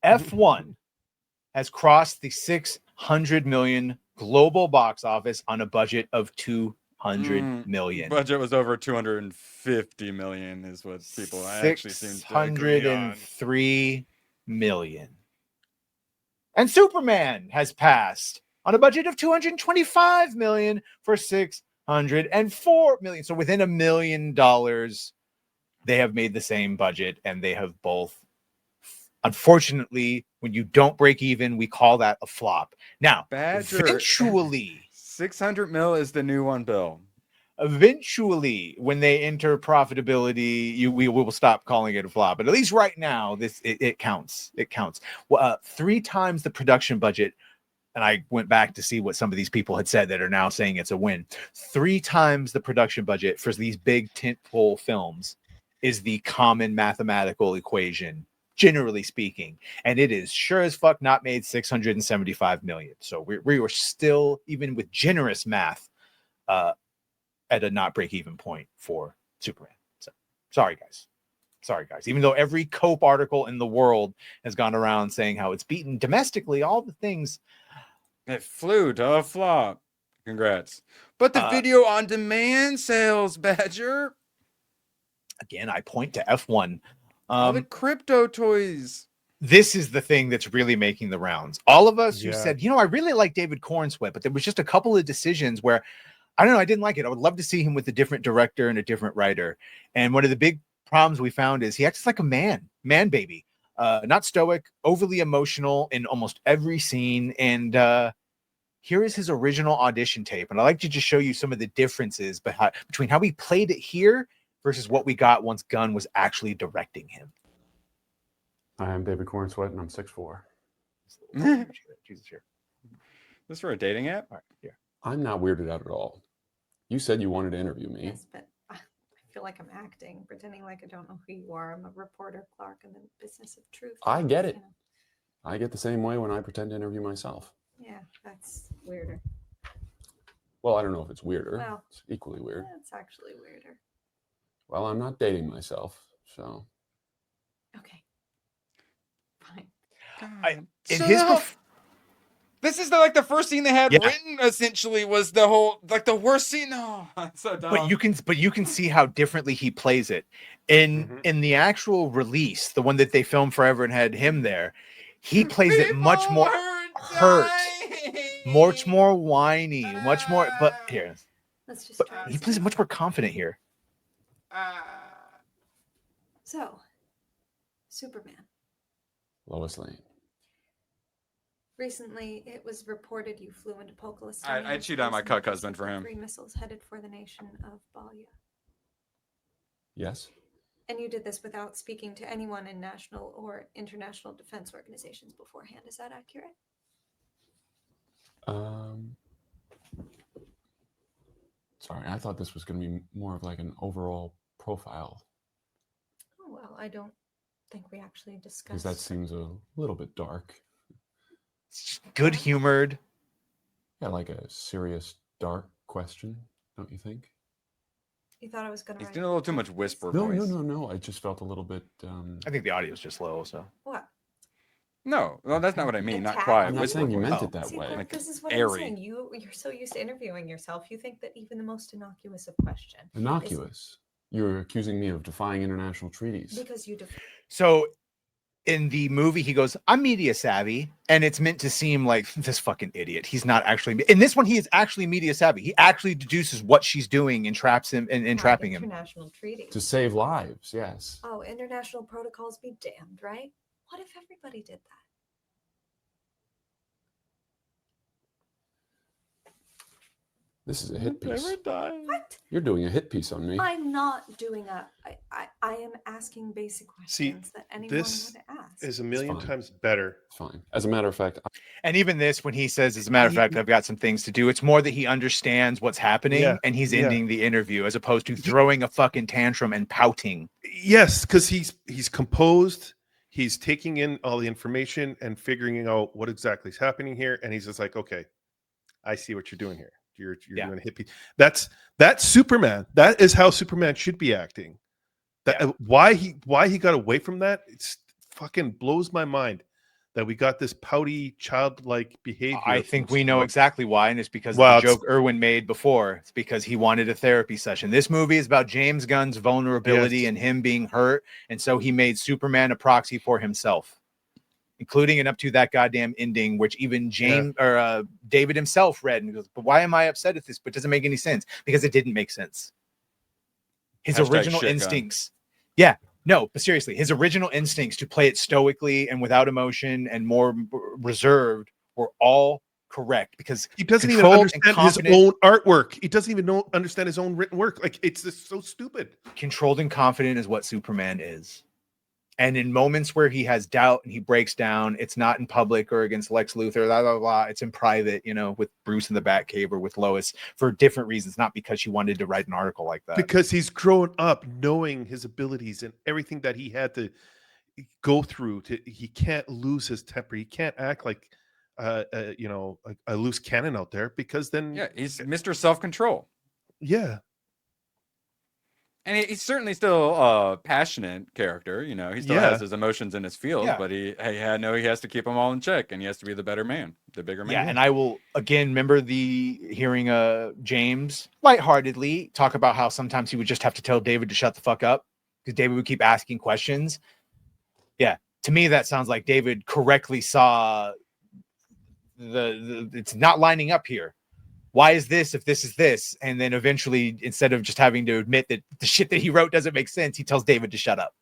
F1 has crossed the 600 million global box office on a budget of 200 million. Budget was over 250 million is what people actually seem to agree on. 603 million. And Superman has passed on a budget of 225 million for 604 million. So within $1 million, they have made the same budget, and they have both. Unfortunately, when you don't break even, we call that a flop. Now, eventually, 600 mil is the new one, Bill. Eventually, when they enter profitability, we will stop calling it a flop. But at least right now, it counts. It counts. 3 times the production budget. And I went back to see what some of these people had said that are now saying it's a win. 3 times the production budget for these big tentpole films is the common mathematical equation, generally speaking. And it is sure as fuck not made 675 million. So we were still, even with generous math, at a not break even point for Superman. So sorry guys. Even though every Cope article in the world has gone around saying how it's beaten domestically, all the things. It flew to a flop. Congrats. But the video on demand sales, Badger. Again, I point to F1. All the crypto toys. This is the thing that's really making the rounds. All of us who said, I really like David Cornsweet, but there was just a couple of decisions where I don't know, I didn't like it. I would love to see him with a different director and a different writer. And one of the big problems we found is he acts like a man baby, not stoic, overly emotional in almost every scene. And here is his original audition tape. And I'd like to just show you some of the differences between how we played it here versus what we got once Gunn was actually directing him. I am David Cornsweet, and I'm 6'4". Jesus, here. This for a dating app? All right, here. I'm not weirded out at all. You said you wanted to interview me. Yes, but I feel like I'm acting, pretending like I don't know who you are. I'm a reporter, Clark, in the business of truth. I get it. I get the same way when I pretend to interview myself. Yeah, that's weirder. Well, I don't know if it's weirder. Well, it's equally weird. It's actually weirder. Well, I'm not dating myself, so. Okay. Fine. This is the first scene they had written. Essentially, was the whole the worst scene. No, it's so dumb. But you can see how differently he plays it in the actual release, the one that they filmed forever and had him there. He plays it much more hurt, much more whiny, much more. But here, let's just. He plays it much more confident here. So, Superman. Lois Lane. Recently, it was reported you flew into Pocola. I chewed on my cuck husband for him. 3 missiles headed for the nation of Balya. Yes. And you did this without speaking to anyone in national or international defense organizations beforehand. Is that accurate? Sorry, I thought this was going to be more of like an overall profile. Oh, well, I don't think we actually discussed. Because that seems a little bit dark. Good humored. Yeah, like a serious, dark question, don't you think? You thought I was going to. He's doing a little too much whisper voice. voice. No. I just felt a little bit. I think the audio is just low. So. What? No, well, that's not what I mean. Not quiet. I'm not saying you meant it that way. Like, this is what airy. I'm saying. You're so used to interviewing yourself. You think that even the most innocuous of question. Innocuous? You're accusing me of defying international treaties. Because you So. In the movie, he goes, I'm media savvy, and it's meant to seem like this fucking idiot. He's not actually. In this one, he is actually media savvy. He actually deduces what she's doing and traps him and trapping him. International treaties. To save lives, yes. Oh, international protocols be damned, right? What if everybody did that? This is a hit piece. Never die. What? You're doing a hit piece on me. I'm not doing I am asking basic questions that anyone would ask. Is a million times better. It's fine. As a matter of fact. And even this, when he says, as a matter of fact, I've got some things to do, it's more that he understands what's happening and he's ending the interview as opposed to throwing a fucking tantrum and pouting. Yes, because he's composed. He's taking in all the information and figuring out what exactly is happening here. And he's just like, okay, I see what you're doing here. You're doing a hit piece. That's Superman. That is how Superman should be acting. Why he got away from that? It's fucking blows my mind that we got this pouty, childlike behavior. I think from we know Scott. exactly why, and it's because Well, of the joke Irwin made before. It's because he wanted a therapy session. This movie is about James Gunn's vulnerability Yes. and him being hurt, and so he made Superman a proxy for himself, including and up to that goddamn ending, which even David himself read and goes, "But why am I upset at this? But it doesn't make any sense because it didn't make sense." His Hashtag original shit gun. instincts, yeah. No, but seriously, his original instincts to play it stoically and without emotion and more reserved were all correct because He doesn't even controlled and understand his confident- own artwork. He doesn't even understand his own written work. Like, it's just so stupid. controlled and confident is what Superman is. And in moments where he has doubt and he breaks down, it's not in public or against Lex Luthor, blah, blah, blah. It's in private, with Bruce in the Batcave or with Lois for different reasons, not because she wanted to write an article like that. Because he's grown up knowing his abilities and everything that he had to go through. He can't lose his temper. He can't act like a loose cannon out there, because then Yeah, he's Mr. Self-Control. yeah. And he's certainly still a passionate character. He still Yeah. has his emotions in his field, Yeah. but he has to keep them all in check, and he has to be the better man, the bigger man. Yeah, and I will again remember hearing James lightheartedly talk about how sometimes he would just have to tell David to shut the fuck up because David would keep asking questions. Yeah, to me that sounds like David correctly saw the it's not lining up here. Why is this if this is this? And then eventually, instead of just having to admit that the shit that he wrote doesn't make sense, he tells David to shut up.